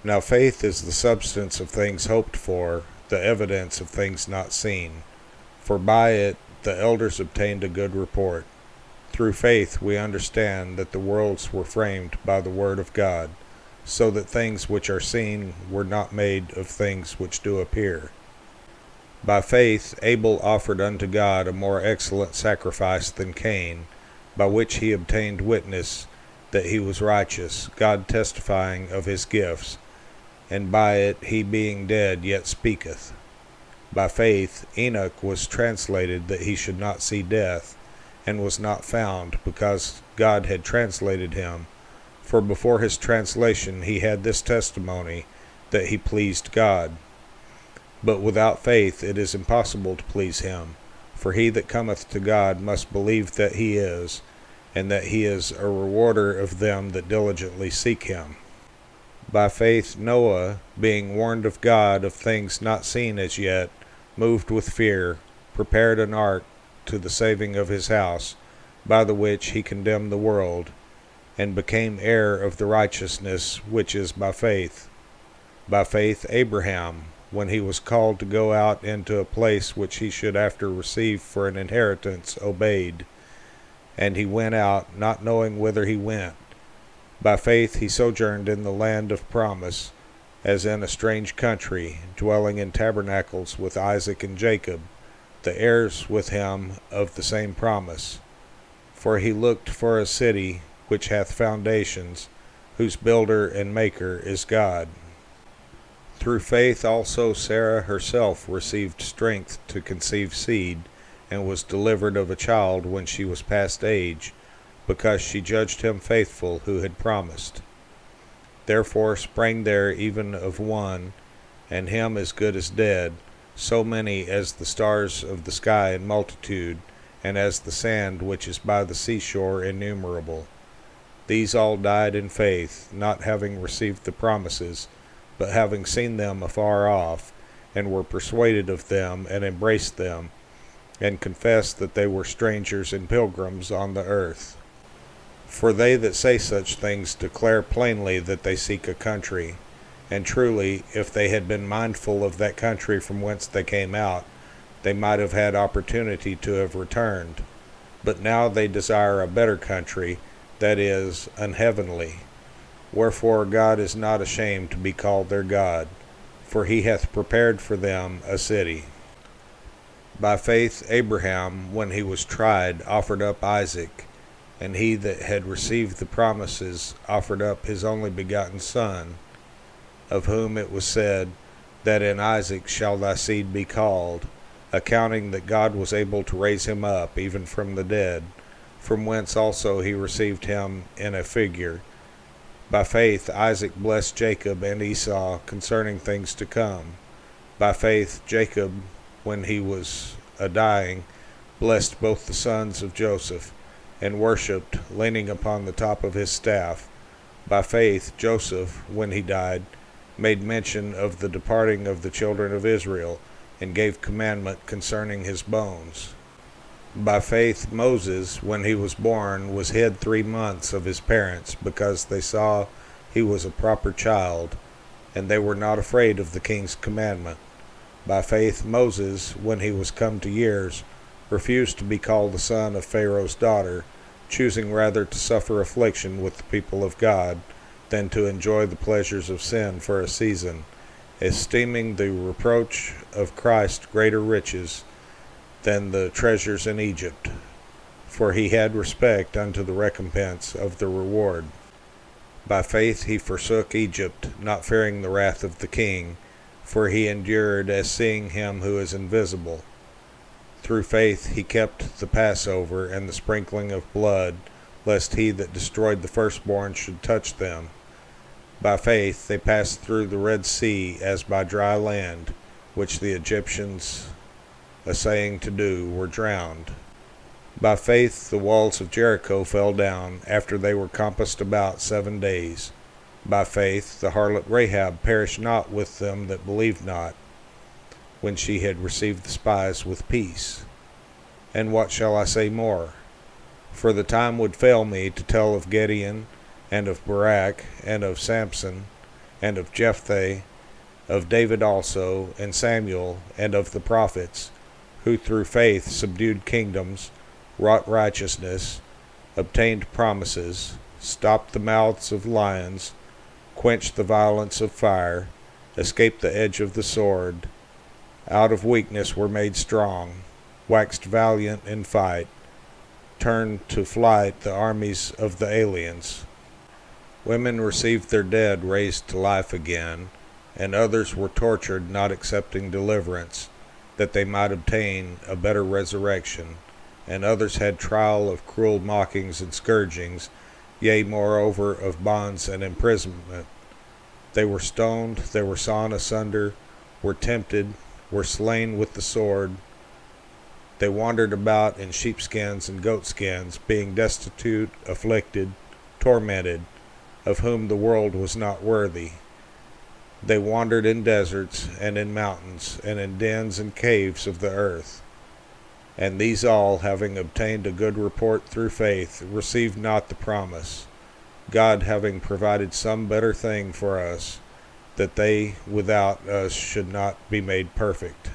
Now faith is the substance of things hoped for, the evidence of things not seen. For by it the elders obtained a good report. Through faith we understand that the worlds were framed by the word of God, so that things which are seen were not made of things which do appear. By faith Abel offered unto God a more excellent sacrifice than Cain, by which he obtained witness that he was righteous, God testifying of his gifts, and by it he being dead yet speaketh. By faith Enoch was translated that he should not see death, and was not found, because God had translated him. For before his translation he had this testimony, that he pleased God. But without faith it is impossible to please him. For he that cometh to God must believe that he is, and that he is a rewarder of them that diligently seek him. By faith Noah, being warned of God of things not seen as yet, moved with fear, prepared an ark to the saving of his house, by the which he condemned the world, and became heir of the righteousness which is by faith. By faith Abraham, when he was called to go out into a place which he should after receive for an inheritance, obeyed. And he went out, not knowing whither he went. By faith he sojourned in the land of promise, as in a strange country, dwelling in tabernacles with Isaac and Jacob, the heirs with him of the same promise. For he looked for a city which hath foundations, whose builder and maker is God. Through faith also Sarah herself received strength to conceive seed, and was delivered of a child when she was past age, because she judged him faithful who had promised. Therefore sprang there even of one, and him as good as dead, so many as the stars of the sky in multitude, and as the sand which is by the seashore innumerable. These all died in faith, not having received the promises, but having seen them afar off, and were persuaded of them, and embraced them, and confessed that they were strangers and pilgrims on the earth. For they that say such things declare plainly that they seek a country. And truly, if they had been mindful of that country from whence they came out, they might have had opportunity to have returned. But now they desire a better country, that is, an heavenly. Wherefore God is not ashamed to be called their God, for he hath prepared for them a city. By faith Abraham, when he was tried, offered up Isaac, and he that had received the promises offered up his only begotten son, of whom it was said, that in Isaac shall thy seed be called, accounting that God was able to raise him up even from the dead, from whence also he received him in a figure. By faith Isaac blessed Jacob and Esau concerning things to come. By faith Jacob, when he was a-dying, blessed both the sons of Joseph, and worshipped, leaning upon the top of his staff. By faith Joseph, when he died, made mention of the departing of the children of Israel, and gave commandment concerning his bones. By faith Moses, when he was born, was hid 3 months of his parents, because they saw he was a proper child, and they were not afraid of the king's commandment. By faith Moses, when he was come to years, refused to be called the son of Pharaoh's daughter, choosing rather to suffer affliction with the people of God, than to enjoy the pleasures of sin for a season, esteeming the reproach of Christ greater riches than the treasures in Egypt, for he had respect unto the recompense of the reward. By faith he forsook Egypt, not fearing the wrath of the king, for he endured as seeing him who is invisible. Through faith he kept the Passover and the sprinkling of blood, lest he that destroyed the firstborn should touch them. By faith they passed through the Red Sea as by dry land, which the Egyptians, essaying to do, were drowned. By faith the walls of Jericho fell down, after they were compassed about 7 days. By faith the harlot Rahab perished not with them that believed not, when she had received the spies with peace. And what shall I say more? For the time would fail me to tell of Gideon, and of Barak, and of Samson, and of Jephthah, of David also, and Samuel, and of the prophets, who through faith subdued kingdoms, wrought righteousness, obtained promises, stopped the mouths of lions, quenched the violence of fire, escaped the edge of the sword, out of weakness were made strong, waxed valiant in fight, turned to flight the armies of the aliens. Women received their dead raised to life again, and others were tortured, not accepting deliverance, that they might obtain a better resurrection, and others had trial of cruel mockings and scourgings, yea, moreover, of bonds and imprisonment. They were stoned, they were sawn asunder, were tempted, were slain with the sword. They wandered about in sheepskins and goatskins, being destitute, afflicted, tormented, of whom the world was not worthy. They wandered in deserts, and in mountains, and in dens and caves of the earth. And these all, having obtained a good report through faith, received not the promise, God having provided some better thing for us, that they without us should not be made perfect.